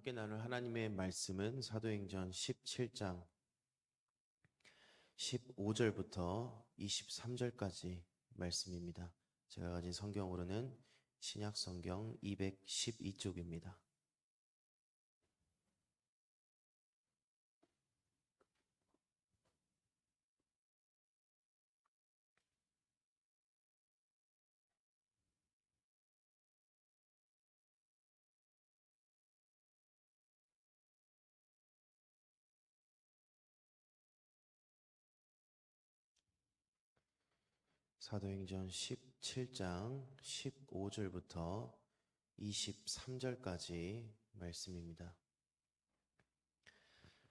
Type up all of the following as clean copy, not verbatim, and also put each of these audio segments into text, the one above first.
함께 나눌 하나님의 말씀은 사도행전 17장 15절부터 23절까지 말씀입니다. 제가 가진 성경으로는 신약 성경 212쪽입니다. 사도행전 17장 15절부터 23절까지 말씀입니다.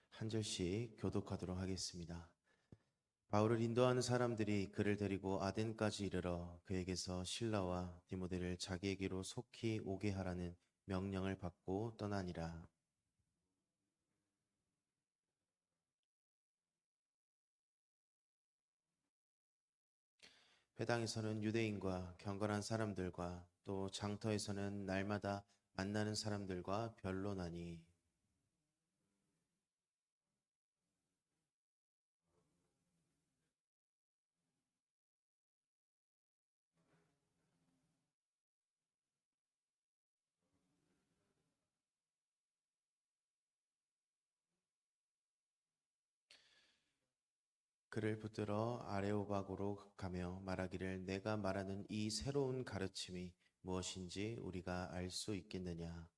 한 절씩 교독하도록 하겠습니다. 바울을 인도하는 사람들이 그를 데리고 아덴까지 이르러 그에게서 실라와 디모데를 자기에게로 속히 오게 하라는 명령을 받고 떠나니라. 회당에서는 유대인과 경건한 사람들과 또 장터에서는 날마다 만나는 사람들과 변론하니 그를 붙들어 아레오바고로 가며 말하기를 내가 말하는 이 새로운 가르침이 무엇인지 우리가 알 수 있겠느냐.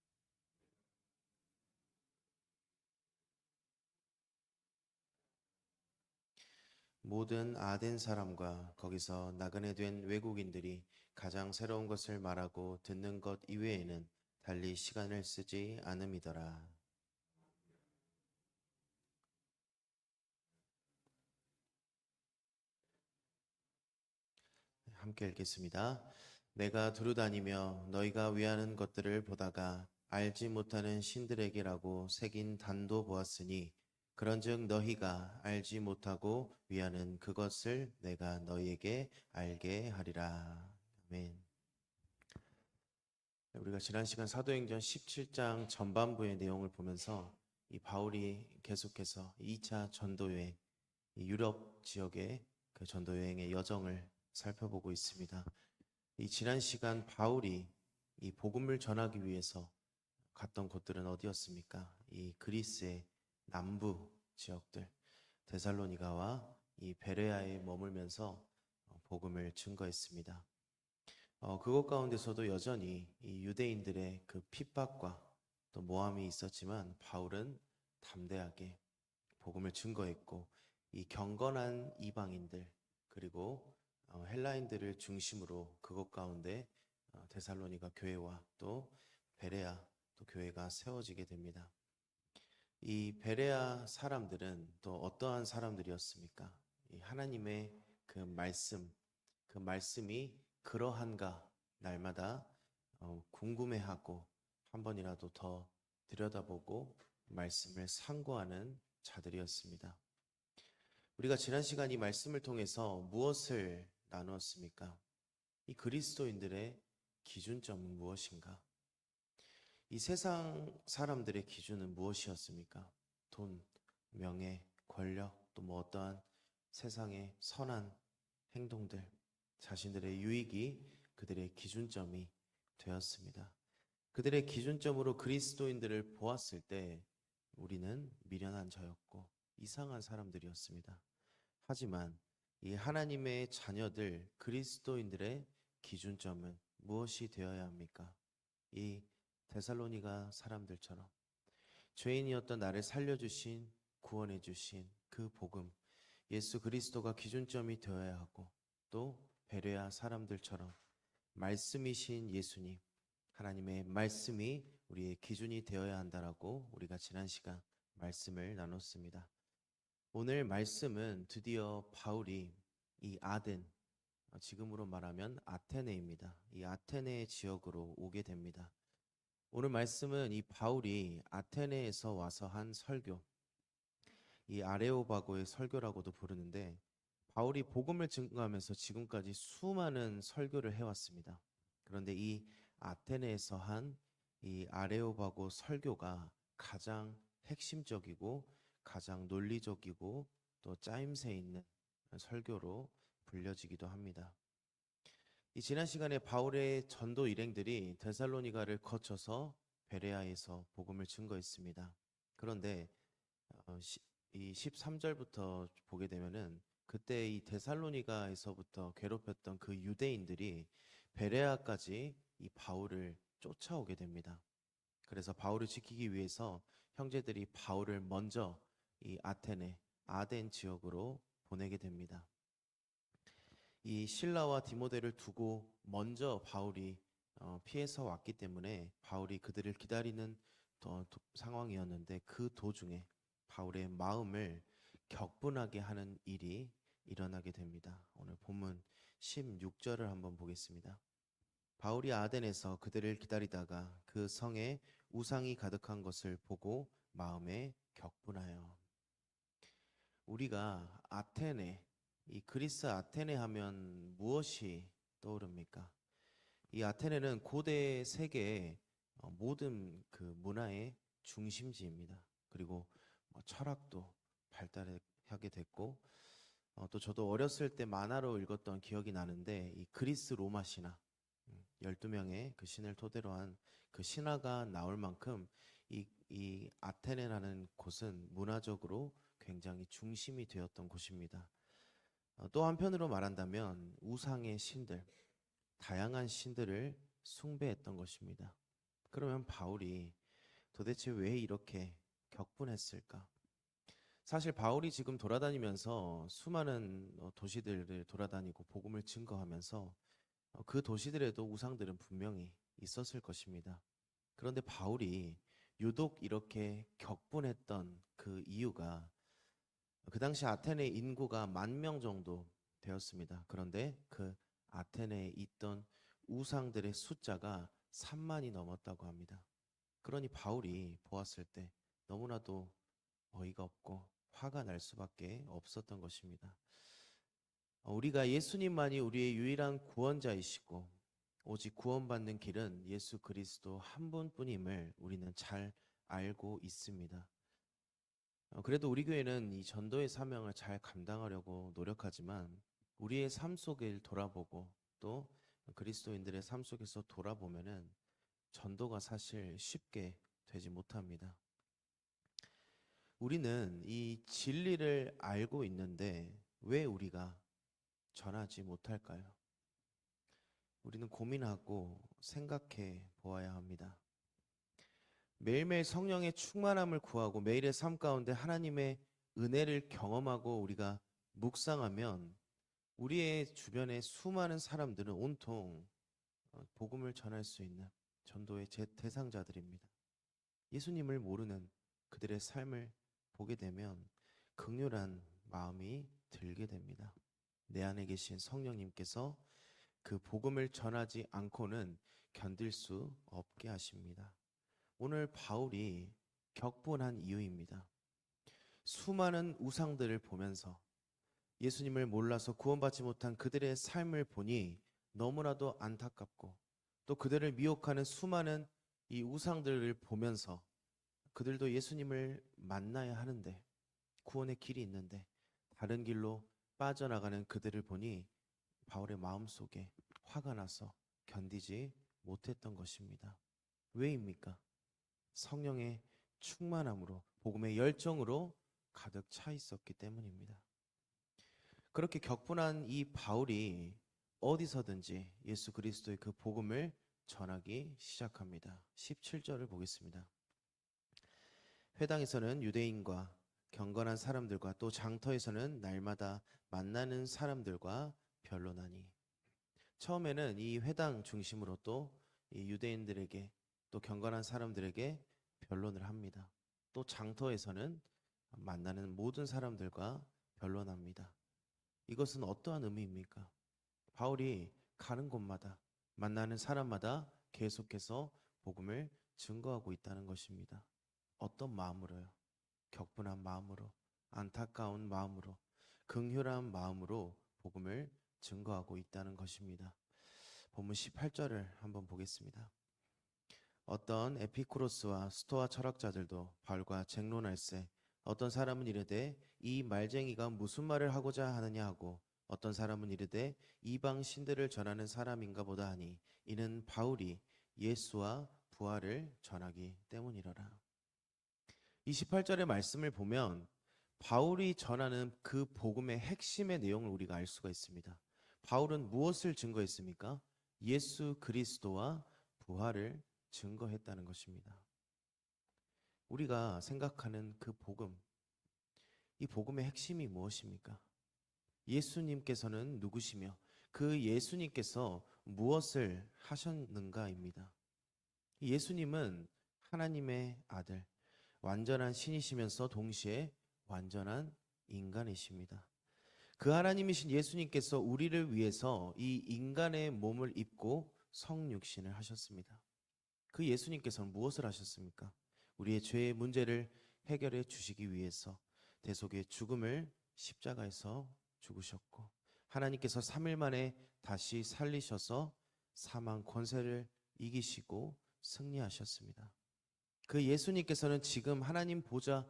모든 아덴 사람과 거기서 나그네 된 외국인들이 가장 새로운 것을 말하고 듣는 것 이외에는 달리 시간을 쓰지 않음이더라. 함께 읽겠습니다. 내가 두루다니며 너희가 위하는 것들을 보다가 알지 못하는 신들에게라고 새긴 단도 보았으니 그런즉 너희가 알지 못하고 위하는 그것을 내가 너희에게 알게 하리라. 아멘. 우리가 지난 시간 사도행전 17장 전반부의 내용을 보면서 이 바울이 계속해서 2차 전도여행, 이 유럽 지역의 그 전도여행의 여정을 살펴보고 있습니다. 이 지난 시간 바울이 이 복음을 전하기 위해서 갔던 곳들은 어디였습니까? 이 그리스의 남부 지역들, 데살로니가와 이 베레아에 머물면서 복음을 증거했습니다. 그것 가운데서도 여전히 이 유대인들의 그 핍박과 또 모함이 있었지만 바울은 담대하게 복음을 증거했고 이 경건한 이방인들 그리고 헬라인들을 중심으로 그것 가운데 데살로니가 교회와 또 베레아 또 교회가 세워지게 됩니다. 이 베레아 사람들은 또 어떠한 사람들이었습니까? 이 하나님의 그 말씀이 그러한가 날마다 궁금해하고 한 번이라도 더 들여다보고 말씀을 상고하는 자들이었습니다. 우리가 지난 시간 이 말씀을 통해서 무엇을 나누었습니까? 이 그리스도인들의 기준점은 무엇인가? 이 세상 사람들의 기준은 무엇이었습니까? 돈, 명예, 권력, 또 뭐 어떠한 세상의 선한 행동들, 자신들의 유익이 그들의 기준점이 되었습니다. 그들의 기준점으로 그리스도인들을 보았을 때 우리는 미련한 자였고 이상한 사람들이었습니다. 하지만 이 하나님의 자녀들 그리스도인들의 기준점은 무엇이 되어야 합니까? 이 데살로니가 사람들처럼 죄인이었던 나를 살려주신 구원해주신 그 복음 예수 그리스도가 기준점이 되어야 하고 또 베레아 사람들처럼 말씀이신 예수님 하나님의 말씀이 우리의 기준이 되어야 한다라고 우리가 지난 시간 말씀을 나눴습니다. 오늘 말씀은 드디어 바울이 이 아덴 지금으로 말하면 아테네입니다. 이 아테네 지역으로 오게 됩니다. 오늘 말씀은 이 바울이 아테네에서 와서 한 설교, 이 아레오바고의 설교라고도 부르는데 바울이 복음을 증거하면서 지금까지 수많은 설교를 해왔습니다. 그런데 이 아테네에서 한 이 아레오바고 설교가 가장 핵심적이고 가장 논리적이고 또 짜임새 있는 설교로 불려지기도 합니다. 이 지난 시간에 바울의 전도 일행들이 데살로니가를 거쳐서 베레아에서 복음을 증거했습니다. 그런데 이 13절부터 보게 되면은 그때 이 데살로니가에서부터 괴롭혔던 그 유대인들이 베레아까지 이 바울을 쫓아오게 됩니다. 그래서 바울을 지키기 위해서 형제들이 바울을 먼저 이 아테네, 아덴 지역으로 보내게 됩니다. 이 실라와 디모데를 두고 먼저 바울이 피해서 왔기 때문에 바울이 그들을 기다리는 상황이었는데 그 도중에 바울의 마음을 격분하게 하는 일이 일어나게 됩니다. 오늘 본문 16절을 한번 보겠습니다. 바울이 아덴에서 그들을 기다리다가 그 성에 우상이 가득한 것을 보고 마음에 격분하여. 우리가 아테네, 이 그리스 아테네 하면 무엇이 떠오릅니까? 이 아테네는 고대 세계의 모든 그 문화의 중심지입니다. 그리고 철학도 발달하게 됐고 또 저도 어렸을 때 만화로 읽었던 기억이 나는데 이 그리스 로마 신화 12명의 그 신을 토대로 한 그 신화가 나올 만큼 이 아테네라는 곳은 문화적으로 굉장히 중심이 되었던 곳입니다. 또 한편으로 말한다면 우상의 신들, 다양한 신들을 숭배했던 것입니다. 그러면 바울이 도대체 왜 이렇게 격분했을까? 사실 바울이 지금 돌아다니면서 수많은 도시들을 돌아다니고 복음을 증거하면서 그 도시들에도 우상들은 분명히 있었을 것입니다. 그런데 바울이 유독 이렇게 격분했던 그 이유가 그 당시 아테네 인구가 10,000명 정도 되었습니다. 그런데 그 아테네에 있던 우상들의 숫자가 3만이 넘었다고 합니다. 그러니 바울이 보았을 때 너무나도 어이가 없고 화가 날 수밖에 없었던 것입니다. 우리가 예수님만이 우리의 유일한 구원자이시고 오직 구원받는 길은 예수 그리스도 한 분뿐임을 우리는 잘 알고 있습니다. 그래도 우리 교회는 이 전도의 사명을 잘 감당하려고 노력하지만 우리의 삶 속을 돌아보고 또 그리스도인들의 삶 속에서 돌아보면은 전도가 사실 쉽게 되지 못합니다. 우리는 이 진리를 알고 있는데 왜 우리가 전하지 못할까요? 우리는 고민하고 생각해 보아야 합니다. 매일매일 성령의 충만함을 구하고 매일의 삶 가운데 하나님의 은혜를 경험하고 우리가 묵상하면 우리의 주변의 수많은 사람들은 온통 복음을 전할 수 있는 전도의 대상자들입니다. 예수님을 모르는 그들의 삶을 보게 되면 극렬한 마음이 들게 됩니다. 내 안에 계신 성령님께서 그 복음을 전하지 않고는 견딜 수 없게 하십니다. 오늘 바울이 격분한 이유입니다. 수많은 우상들을 보면서 예수님을 몰라서 구원받지 못한 그들의 삶을 보니 너무나도 안타깝고 또 그들을 미혹하는 수많은 이 우상들을 보면서 그들도 예수님을 만나야 하는데 구원의 길이 있는데 다른 길로 빠져나가는 그들을 보니 바울의 마음속에 화가 나서 견디지 못했던 것입니다. 왜입니까? 성령의 충만함으로 복음의 열정으로 가득 차 있었기 때문입니다. 그렇게 격분한 이 바울이 어디서든지 예수 그리스도의 그 복음을 전하기 시작합니다. 17절을 보겠습니다. 회당에서는 유대인과 경건한 사람들과 또 장터에서는 날마다 만나는 사람들과 변론하니. 처음에는 이 회당 중심으로 또 이 유대인들에게 또 경건한 사람들에게 변론을 합니다. 또 장터에서는 만나는 모든 사람들과 변론합니다. 이것은 어떠한 의미입니까? 바울이 가는 곳마다 만나는 사람마다 계속해서 복음을 증거하고 있다는 것입니다. 어떤 마음으로요? 격분한 마음으로, 안타까운 마음으로, 긍휼한 마음으로 복음을 증거하고 있다는 것입니다. 본문 18절을 한번 보겠습니다. 어떤 에피쿠로스와 스토아 철학자들도 바울과 쟁론할세 어떤 사람은 이르되 이 말쟁이가 무슨 말을 하고자 하느냐 하고 어떤 사람은 이르되 이방 신들을 전하는 사람인가 보다 하니 이는 바울이 예수와 부활을 전하기 때문이로라. 28절의 말씀을 보면 바울이 전하는 그 복음의 핵심의 내용을 우리가 알 수가 있습니다. 바울은 무엇을 증거했습니까? 예수 그리스도와 부활을 증거했다는 것입니다. 우리가 생각하는 그 복음, 이 복음의 핵심이 무엇입니까? 예수님께서는 누구시며 그 예수님께서 무엇을 하셨는가입니다. 예수님은 하나님의 아들, 완전한 신이시면서 동시에 완전한 인간이십니다. 그 하나님이신 예수님께서 우리를 위해서 이 인간의 몸을 입고 성육신을 하셨습니다. 그 예수님께서는 무엇을 하셨습니까? 우리의 죄의 문제를 해결해 주시기 위해서 대속의 죽음을 십자가에서 죽으셨고 하나님께서 3일 만에 다시 살리셔서 사망 권세를 이기시고 승리하셨습니다. 그 예수님께서는 지금 하나님 보좌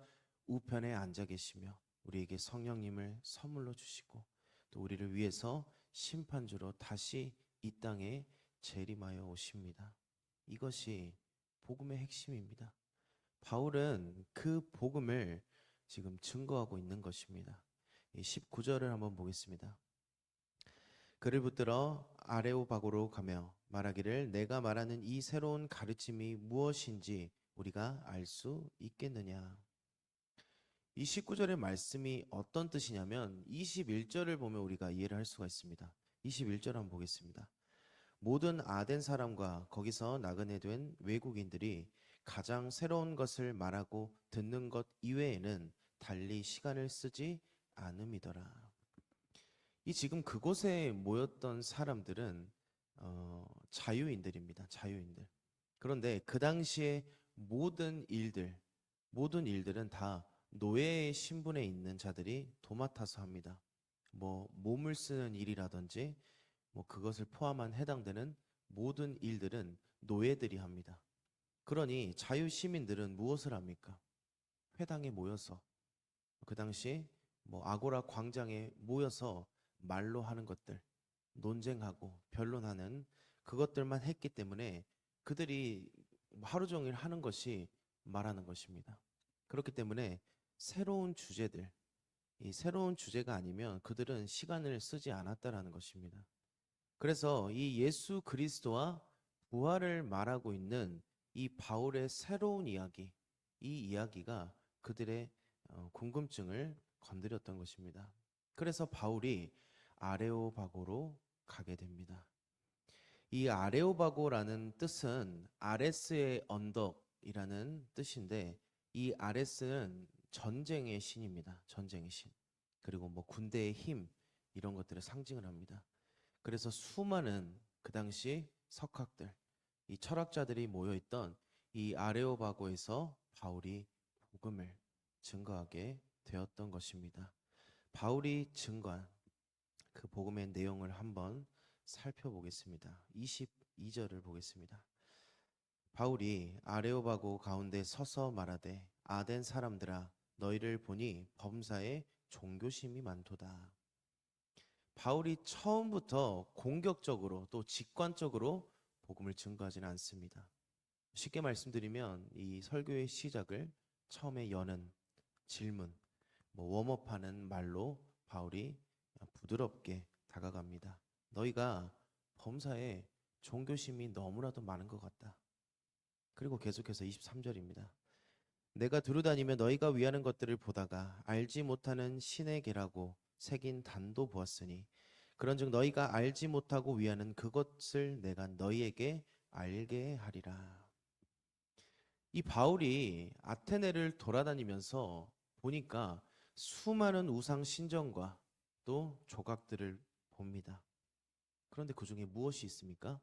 우편에 앉아 계시며 우리에게 성령님을 선물로 주시고 또 우리를 위해서 심판주로 다시 이 땅에 재림하여 오십니다. 이것이 복음의 핵심입니다. 바울은 그 복음을 지금 증거하고 있는 것입니다. 19절을 한번 보겠습니다. 그를 붙들어 아레오바고로 가며 말하기를 내가 말하는 이 새로운 가르침이 무엇인지 우리가 알 수 있겠느냐. 이 19절의 말씀이 어떤 뜻이냐면 21절을 보면 우리가 이해를 할 수가 있습니다. 21절 한번 보겠습니다. 모든 아덴 사람과 거기서 나그네 된 외국인들이 가장 새로운 것을 말하고 듣는 것 이외에는 달리 시간을 쓰지 않음이더라. 이 지금 그곳에 모였던 사람들은 자유인들입니다. 자유인들. 그런데 그 당시에 모든 일들은 다 노예의 신분에 있는 자들이 도맡아서 합니다. 뭐 몸을 쓰는 일이라든지 뭐 그것을 포함한 해당되는 모든 일들은 노예들이 합니다. 그러니 자유 시민들은 무엇을 합니까? 회당에 모여서 그 당시 뭐 아고라 광장에 모여서 말로 하는 것들, 논쟁하고 변론하는 그것들만 했기 때문에 그들이 하루 종일 하는 것이 말하는 것입니다. 그렇기 때문에 새로운 주제들, 이 새로운 주제가 아니면 그들은 시간을 쓰지 않았다라는 것입니다. 그래서 이 예수 그리스도와 부활을 말하고 있는 이 바울의 새로운 이야기, 이 이야기가 그들의 궁금증을 건드렸던 것입니다. 그래서 바울이 아레오바고로 가게 됩니다. 이 아레오바고라는 뜻은 아레스의 언덕이라는 뜻인데 이 아레스는 전쟁의 신입니다. 전쟁의 신. 그리고 뭐 군대의 힘 이런 것들을 상징을 합니다. 그래서 수많은 그 당시 석학들, 이 철학자들이 모여있던 이 아레오바고에서 바울이 복음을 증거하게 되었던 것입니다. 바울이 증거한 그 복음의 내용을 한번 살펴보겠습니다. 22절을 보겠습니다. 바울이 아레오바고 가운데 서서 말하되 아덴 사람들아 너희를 보니 범사에 종교심이 많도다. 바울이 처음부터 공격적으로 또 직관적으로 복음을 증거하지는 않습니다. 쉽게 말씀드리면 이 설교의 시작을 처음에 여는 질문, 뭐 웜업하는 말로 바울이 부드럽게 다가갑니다. 너희가 범사에 종교심이 너무나도 많은 것 같다. 그리고 계속해서 23절입니다. 내가 두루다니며 너희가 위하는 것들을 보다가 알지 못하는 신의 계라고 새긴 단도 보았으니 그런즉 너희가 알지 못하고 위하는 그것을 내가 너희에게 알게 하리라. 이 바울이 아테네를 돌아다니면서 보니까 수많은 우상 신전과 또 조각들을 봅니다. 그런데 그 중에 무엇이 있습니까?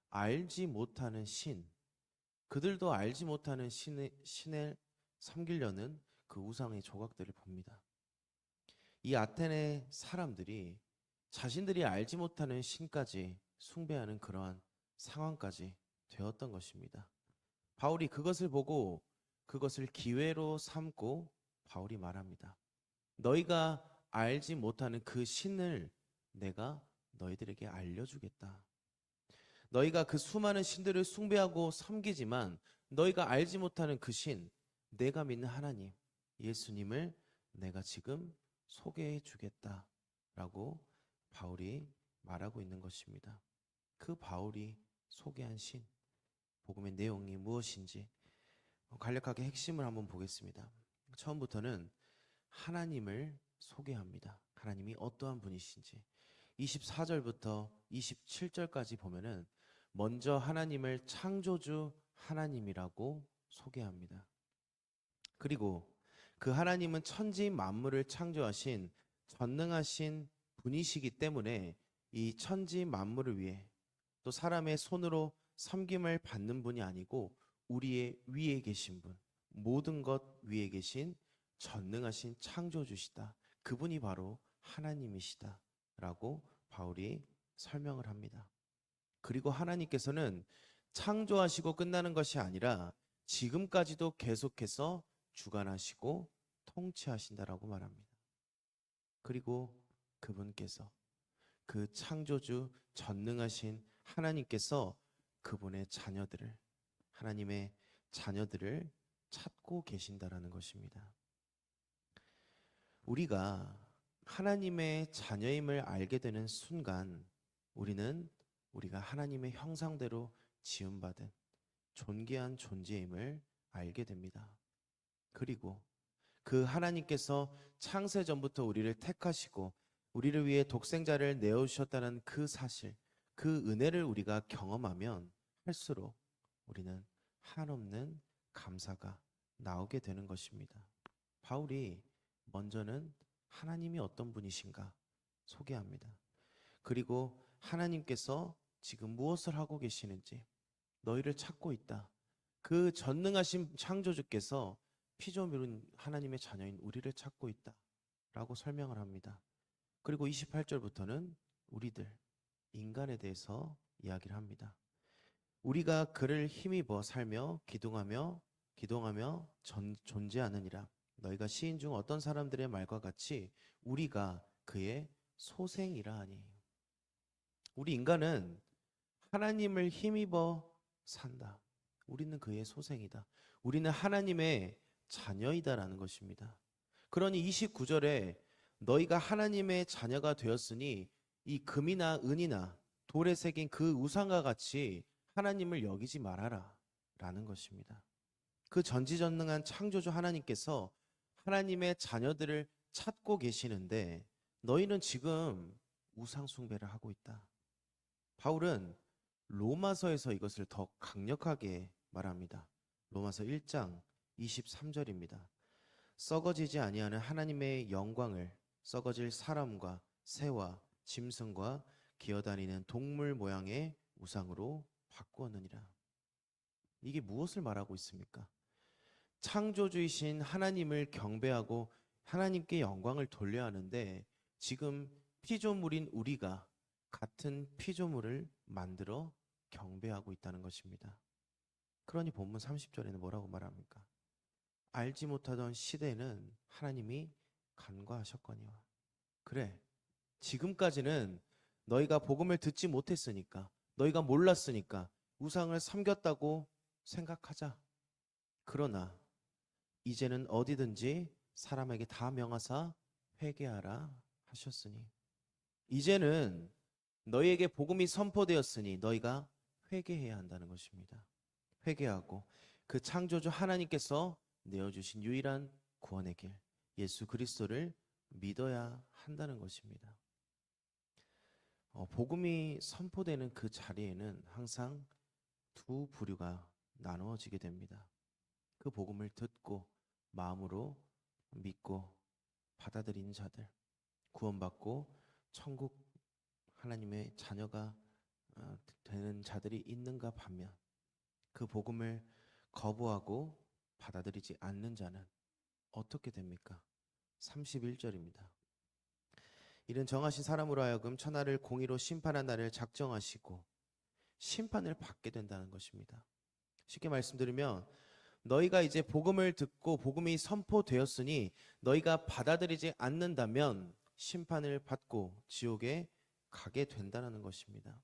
알지 못하는 신, 그들도 알지 못하는 신을 섬기려는 그 우상의 조각들을 봅니다. 이 아테네 사람들이 자신들이 알지 못하는 신까지 숭배하는 그러한 상황까지 되었던 것입니다. 바울이 그것을 보고 그것을 기회로 삼고 바울이 말합니다. 너희가 알지 못하는 그 신을 내가 너희들에게 알려주겠다. 너희가 그 수많은 신들을 숭배하고 섬기지만 너희가 알지 못하는 그 신, 내가 믿는 하나님, 예수님을 내가 지금 소개해 주겠다라고 바울이 말하고 있는 것입니다. 그 바울이 소개한 신, 복음의 내용이 무엇인지 간략하게 핵심을 한번 보겠습니다. 처음부터는 하나님을 소개합니다. 하나님이 어떠한 분이신지. 24절부터 27절까지 보면은 먼저 하나님을 창조주 하나님이라고 소개합니다. 그리고 그 하나님은 천지 만물을 창조하신 전능하신 분이시기 때문에 이 천지 만물을 위해 또 사람의 손으로 섬김을 받는 분이 아니고 우리의 위에 계신 분, 모든 것 위에 계신 전능하신 창조주시다. 그분이 바로 하나님이시다. 라고 바울이 설명을 합니다. 그리고 하나님께서는 창조하시고 끝나는 것이 아니라 지금까지도 계속해서 주관하시고 통치하신다라고 말합니다. 그리고 그분께서 그 창조주 전능하신 하나님께서 그분의 자녀들을 하나님의 자녀들을 찾고 계신다라는 것입니다. 우리가 하나님의 자녀임을 알게 되는 순간 우리가 하나님의 형상대로 지음받은 존귀한 존재임을 알게 됩니다. 그리고 그 하나님께서 창세 전부터 우리를 택하시고 우리를 위해 독생자를 내어주셨다는 그 사실, 그 은혜를 우리가 경험하면 할수록 우리는 한없는 감사가 나오게 되는 것입니다. 바울이 먼저는 하나님이 어떤 분이신가 소개합니다. 그리고 하나님께서 지금 무엇을 하고 계시는지 너희를 찾고 있다. 그 전능하신 창조주께서 피조물은 하나님의 자녀인 우리를 찾고 있다. 라고 설명을 합니다. 그리고 28절부터는 우리들, 인간에 대해서 이야기를 합니다. 우리가 그를 힘입어 살며 기동하며 존재하느니라. 너희가 시인 중 어떤 사람들의 말과 같이 우리가 그의 소생이라 하니. 우리 인간은 하나님을 힘입어 산다. 우리는 그의 소생이다. 우리는 하나님의 자녀이다라는 것입니다. 그러니 29절에 너희가 하나님의 자녀가 되었으니 이 금이나 은이나 돌에 새긴 그 우상과 같이 하나님을 여기지 말아라 라는 것입니다. 그 전지전능한 창조주 하나님께서 하나님의 자녀들을 찾고 계시는데 너희는 지금 우상 숭배를 하고 있다. 바울은 로마서에서 이것을 더 강력하게 말합니다. 로마서 1장 23절입니다. 썩어지지 아니하는 하나님의 영광을 썩어질 사람과 새와 짐승과 기어다니는 동물 모양의 우상으로 바꾸었느니라. 이게 무엇을 말하고 있습니까? 창조주이신 하나님을 경배하고 하나님께 영광을 돌려야 하는데 지금 피조물인 우리가 같은 피조물을 만들어 경배하고 있다는 것입니다. 그러니 본문 30절에는 뭐라고 말합니까? 알지 못하던 시대에는 하나님이 간과하셨거니와. 그래, 지금까지는 너희가 복음을 듣지 못했으니까, 너희가 몰랐으니까 우상을 섬겼다고 생각하자. 그러나 이제는 어디든지 사람에게 다 명하사 회개하라 하셨으니, 이제는 너희에게 복음이 선포되었으니 너희가 회개해야 한다는 것입니다. 회개하고 그 창조주 하나님께서 내어주신 유일한 구원의 길, 예수 그리스도를 믿어야 한다는 것입니다. 복음이 선포되는 그 자리에는 항상 두 부류가 나누어지게 됩니다. 그 복음을 듣고 마음으로 믿고 받아들이는 자들, 구원받고 천국 하나님의 자녀가 되는 자들이 있는가 반면 그 복음을 거부하고 받아들이지 않는 자는 어떻게 됩니까? 31절입니다. 이는 정하신 사람으로 하여금 천하를 공의로 심판한 날을 작정하시고 심판을 받게 된다는 것입니다. 쉽게 말씀드리면 너희가 이제 복음을 듣고 복음이 선포되었으니 너희가 받아들이지 않는다면 심판을 받고 지옥에 가게 된다는 것입니다.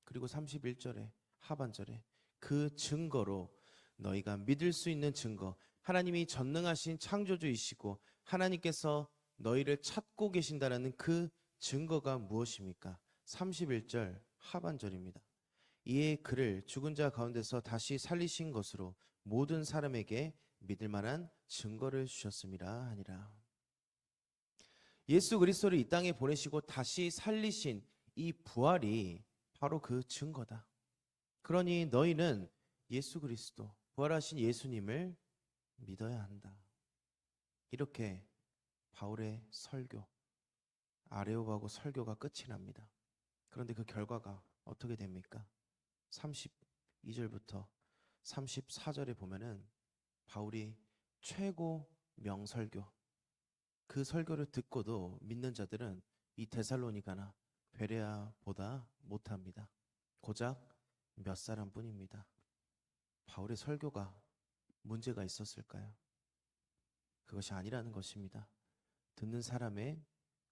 그리고 31절에 하반절에 그 증거로 너희가 믿을 수 있는 증거, 하나님이 전능하신 창조주이시고 하나님께서 너희를 찾고 계신다라는 그 증거가 무엇입니까? 31절 하반절입니다. 이에 그를 죽은 자 가운데서 다시 살리신 것으로 모든 사람에게 믿을 만한 증거를 주셨음이라 하니라. 예수 그리스도를 이 땅에 보내시고 다시 살리신 이 부활이 바로 그 증거다. 그러니 너희는 예수 그리스도, 부활하신 예수님을 믿어야 한다. 이렇게 바울의 설교, 아레오바고 설교가 끝이 납니다. 그런데 그 결과가 어떻게 됩니까? 32절부터 34절에 보면은 바울이 최고 명설교, 그 설교를 듣고도 믿는 자들은 이 데살로니가나 베레아보다 못합니다. 고작 몇 사람뿐입니다. 바울의 설교가 문제가 있었을까요? 그것이 아니라는 것입니다. 듣는 사람의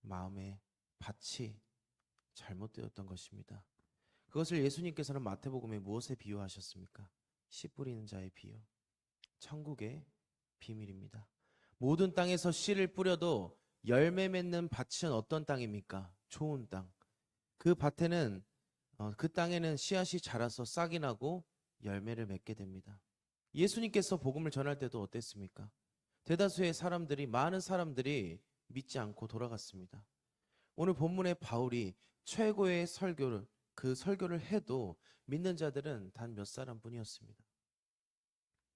마음의 밭이 잘못되었던 것입니다. 그것을 예수님께서는 마태복음에 무엇에 비유하셨습니까? 씨 뿌리는 자의 비유. 천국의 비밀입니다. 모든 땅에서 씨를 뿌려도 열매 맺는 밭은 어떤 땅입니까? 좋은 땅. 그 밭에는 그 땅에는 씨앗이 자라서 싹이 나고 열매를 맺게 됩니다. 예수님께서 복음을 전할 때도 어땠습니까? 대다수의 사람들이, 많은 사람들이 믿지 않고 돌아갔습니다. 오늘 본문의 바울이 최고의 설교를, 그 설교를 해도 믿는 자들은 단 몇 사람뿐이었습니다.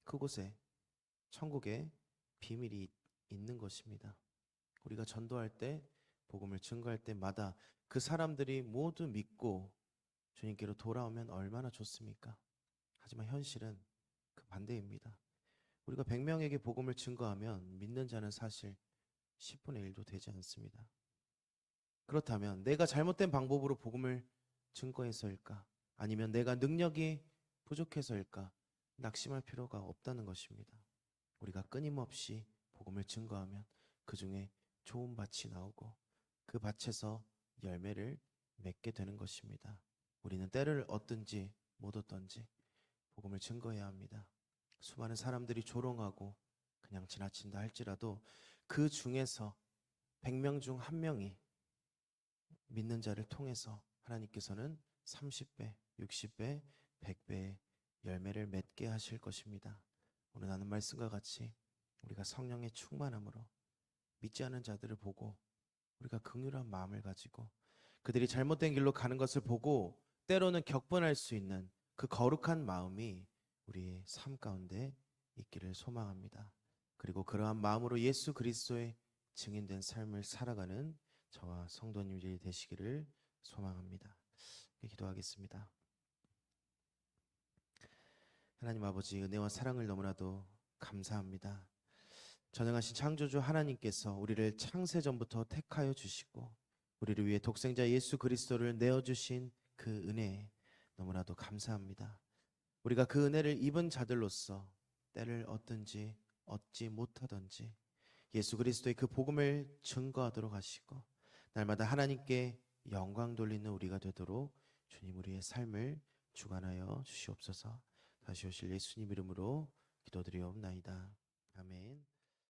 그곳에 천국의 비밀이 있는 것입니다. 우리가 전도할 때, 복음을 증거할 때마다 그 사람들이 모두 믿고 주님께로 돌아오면 얼마나 좋습니까? 하지만 현실은 그 반대입니다. 우리가 100명에게 복음을 증거하면 믿는 자는 사실 10분의 1도 되지 않습니다. 그렇다면 내가 잘못된 방법으로 복음을 증거해서일까? 아니면 내가 능력이 부족해서일까? 낙심할 필요가 없다는 것입니다. 우리가 끊임없이 복음을 증거하면 그 중에 좋은 밭이 나오고 그 밭에서 열매를 맺게 되는 것입니다. 우리는 때를 얻든지 못 얻든지 복음을 증거해야 합니다. 수많은 사람들이 조롱하고 그냥 지나친다 할지라도 그 중에서 100명 중 1명이 믿는 자를 통해서 하나님께서는 30배, 60배, 100배의 열매를 맺게 하실 것입니다. 오늘 나눈 말씀과 같이 우리가 성령의 충만함으로 믿지 않은 자들을 보고 우리가 긍휼한 마음을 가지고 그들이 잘못된 길로 가는 것을 보고 때로는 격분할 수 있는 그 거룩한 마음이 우리의 삶 가운데 있기를 소망합니다. 그리고 그러한 마음으로 예수 그리스도의 증인된 삶을 살아가는 저와 성도님들이 되시기를 소망합니다. 기도하겠습니다. 하나님 아버지, 은혜와 사랑을 너무나도 감사합니다. 전능하신 창조주 하나님께서 우리를 창세전부터 택하여 주시고 우리를 위해 독생자 예수 그리스도를 내어주신 그 은혜 너무나도 감사합니다. 우리가 그 은혜를 입은 자들로서 때를 얻든지 얻지 못하든지 예수 그리스도의 그 복음을 증거하도록 하시고 날마다 하나님께 영광 돌리는 우리가 되도록 주님 우리의 삶을 주관하여 주시옵소서. 다시 오실 예수님 이름으로 기도드리옵나이다.